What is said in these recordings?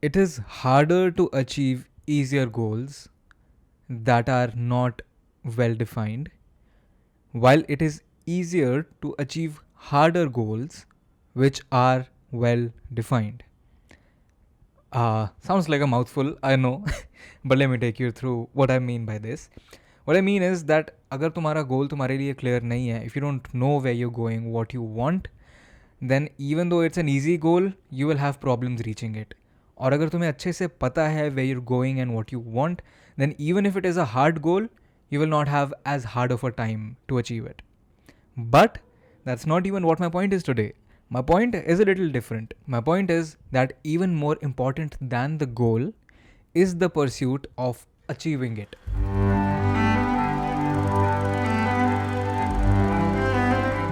It is harder to achieve easier goals that are not well defined, while it is easier to achieve harder goals which are well defined. Sounds like a mouthful, I know, but let me take you through what I mean by this. What I mean is that अगर तुम्हारा goal तुम्हारे लिए clear नहीं है, if you don't know where you're going, what you want, then even though it's an easy goal, you will have problems reaching it. और अगर तुम्हें अच्छे से पता है where you're going and what you want, then even if it is a hard goal, you will not have as hard of a time to achieve it. But that's not even what my point is today. My point is a little different. My point is that even more important than the goal is the pursuit of achieving it.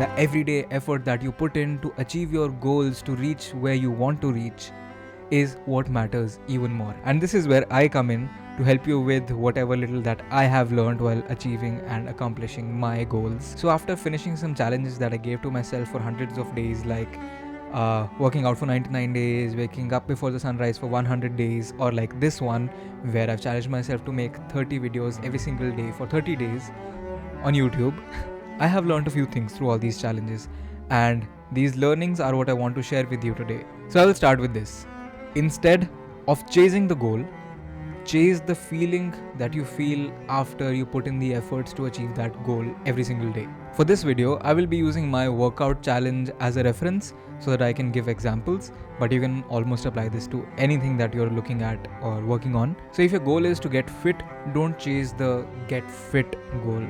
The everyday effort that you put in to achieve your goals, to reach where you want to reach, is what matters even more. And this is where I come in to help you with whatever little that I have learned while achieving and accomplishing my goals. So after finishing some challenges that I gave to myself for hundreds of days, like working out for 99 days, waking up before the sunrise for 100 days, or like this one where I've challenged myself to make 30 videos every single day for 30 days on YouTube, I have learned a few things through all these challenges, and these learnings are what I want to share with you today. So I will start with this. Instead of chasing the goal, chase the feeling that you feel after you put in the efforts to achieve that goal every single day. For this video, I will be using my workout challenge as a reference so that I can give examples, but you can almost apply this to anything that you're looking at or working on. So if your goal is to get fit, don't chase the get fit goal,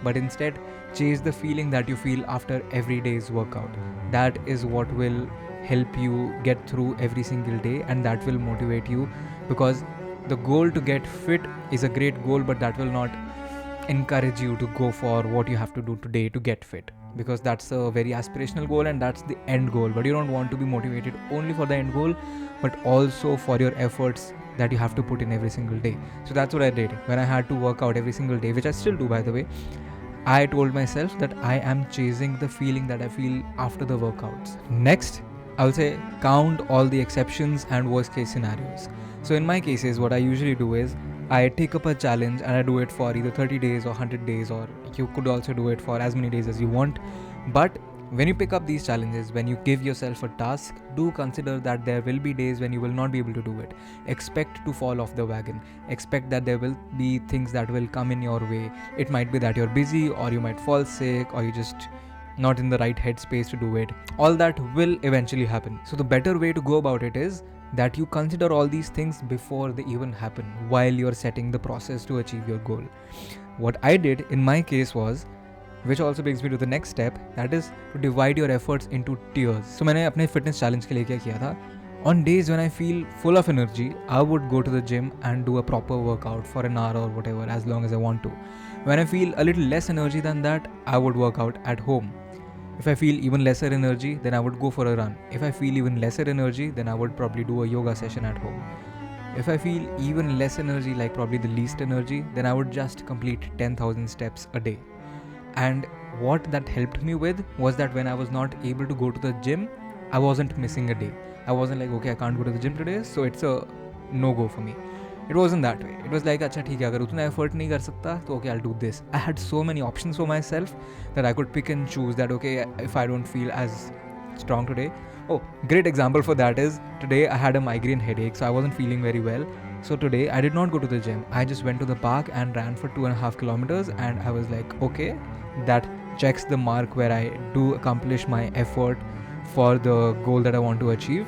but instead chase the feeling that you feel after every day's workout. That is what will help you get through every single day, and that will motivate you, because the goal to get fit is a great goal, but that will not encourage you to go for what you have to do today to get fit, because that's a very aspirational goal and that's the end goal. But you don't want to be motivated only for the end goal, but also for your efforts that you have to put in every single day. So that's what I did when I had to work out every single day, which I still do, by the way. I told myself that I am chasing the feeling that I feel after the workouts. Next, I'll say count all the exceptions and worst case scenarios. So in my cases, what I usually do is I take up a challenge and I do it for either 30 days or 100 days, or you could also do it for as many days as you want. But when you pick up these challenges, when you give yourself a task, do consider that there will be days when you will not be able to do it. Expect to fall off the wagon. Expect that there will be things that will come in your way. It might be that you're busy, or you might fall sick, or you just not in the right headspace to do it. All that will eventually happen. So the better way to go about it is that you consider all these things before they even happen, while you're setting the process to achieve your goal. What I did in my case was, which also brings me to the next step, that is to divide your efforts into tiers. So मैंने अपने fitness challenge के लिए क्या किया था? On days when I feel full of energy, I would go to the gym and do a proper workout for an hour or whatever, as long as I want to. When I feel a little less energy than that, I would work out at home. If I feel even lesser energy, then I would go for a run. If I feel even lesser energy, then I would probably do a yoga session at home. If I feel even less energy, like probably the least energy, then I would just complete 10,000 steps a day. And what that helped me with was that when I was not able to go to the gym, I wasn't missing a day. I wasn't like, okay, I can't go to the gym today, so it's a no-go for me. It wasn't that way. It was like, अच्छा ठीक है, अगर उतना effort नहीं कर सकता, तो okay, I'll do this. I had so many options for myself that I could pick and choose that, okay, if I don't feel as strong today. Oh, great example for that is, today I had a migraine headache, so I wasn't feeling very well. So today I did not go to the gym. I just went to the park and ran for 2.5 kilometers, and I was like, okay, that checks the mark where I do accomplish my effort for the goal that I want to achieve.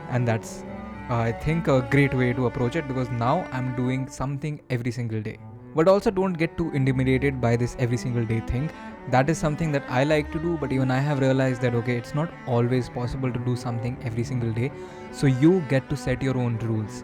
And that's I think a great way to approach it, because now I'm doing something every single day. But also don't get too intimidated by this every single day thing. That is something that I like to do, but even I have realized that okay, it's not always possible to do something every single day. So you get to set your own rules.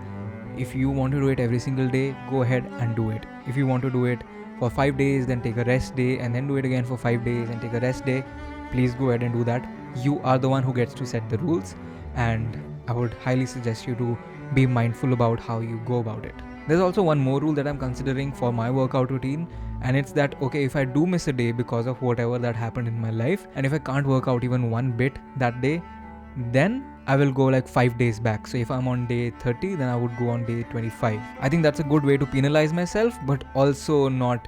If you want to do it every single day, go ahead and do it. If you want to do it for 5 days, then take a rest day, and then do it again for 5 days and take a rest day, please go ahead and do that. You are the one who gets to set the rules, and I would highly suggest you to be mindful about how you go about it. There's also one more rule that I'm considering for my workout routine, and it's that okay, if I do miss a day because of whatever that happened in my life, and if I can't work out even one bit that day, then I will go like 5 days back. So if I'm on day 30, then I would go on day 25. I think that's a good way to penalize myself, but also not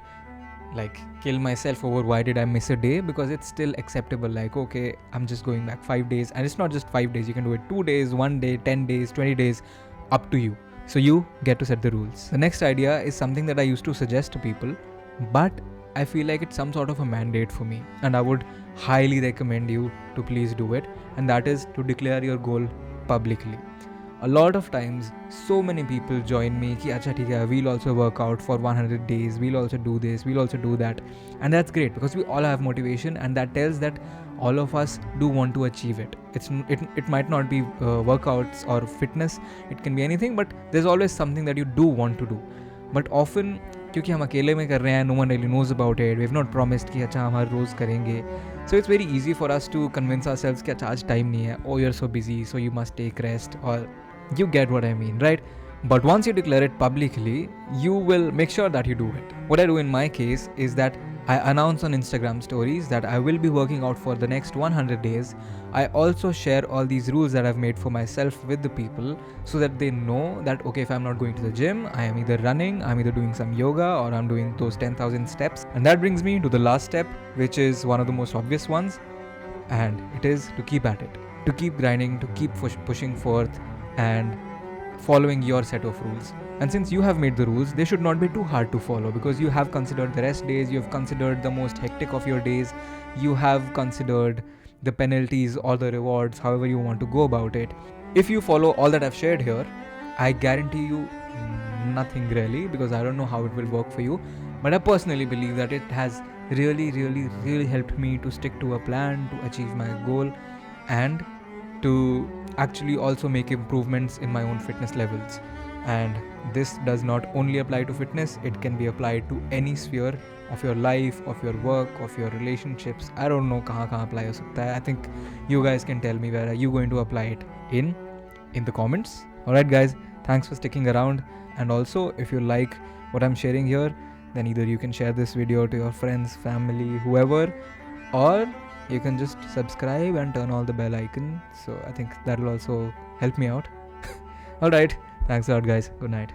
like kill myself over why did I miss a day, because it's still acceptable. Like, okay, I'm just going back 5 days, and it's not just 5 days. You can do it 2 days, 1 day, 10 days, 20 days, up to you. So you get to set the rules. The next idea is something that I used to suggest to people, but I feel like it's some sort of a mandate for me, and I would highly recommend you to please do it, and that is to declare your goal publicly. A lot of times, so many people join me ki acha theek hai, we'll also work out for 100 days, we'll also do this, we'll also do that, and that's great because we all have motivation, and that tells that all of us do want to achieve it. It might not be workouts or fitness, it can be anything, but there's always something that you do want to do. But often क्योंकि हम अकेले में कर रहे हैं, no one really knows about it, we've not promised कि अच्छा हम हर रोज़ करेंगे, so it's very easy for us to convince ourselves कि अच्छा आज time नहीं है, oh you're so busy so you must take rest, or you get what I mean, right? But once you declare it publicly, you will make sure that you do it. What I do in my case is that I announce on Instagram stories that I will be working out for the next 100 days. I also share all these rules that I've made for myself with the people so that they know that, okay, if I'm not going to the gym, I am either running, I'm either doing some yoga, or I'm doing those 10,000 steps. And that brings me to the last step, which is one of the most obvious ones, and it is to keep at it, to keep grinding, to keep pushing forth and following your set of rules. And since you have made the rules, they should not be too hard to follow, because you have considered the rest days, you have considered the most hectic of your days, you have considered the penalties or the rewards, however you want to go about it. If you follow all that I've shared here, I guarantee you nothing really, because I don't know how it will work for you, but I personally believe that it has really helped me to stick to a plan, to achieve my goal, and to actually also make improvements in my own fitness levels. And this does not only apply to fitness, it can be applied to any sphere of your life, of your work, of your relationships. I don't know kahan apply ho sakta hai. I think you guys can tell me where are you going to apply it in the comments. Alright guys, thanks for sticking around, and also if you like what I'm sharing here, then either you can share this video to your friends, family, whoever, or you can just subscribe and turn on the bell icon. So I think that will also help me out. Alright, thanks a lot guys. Good night.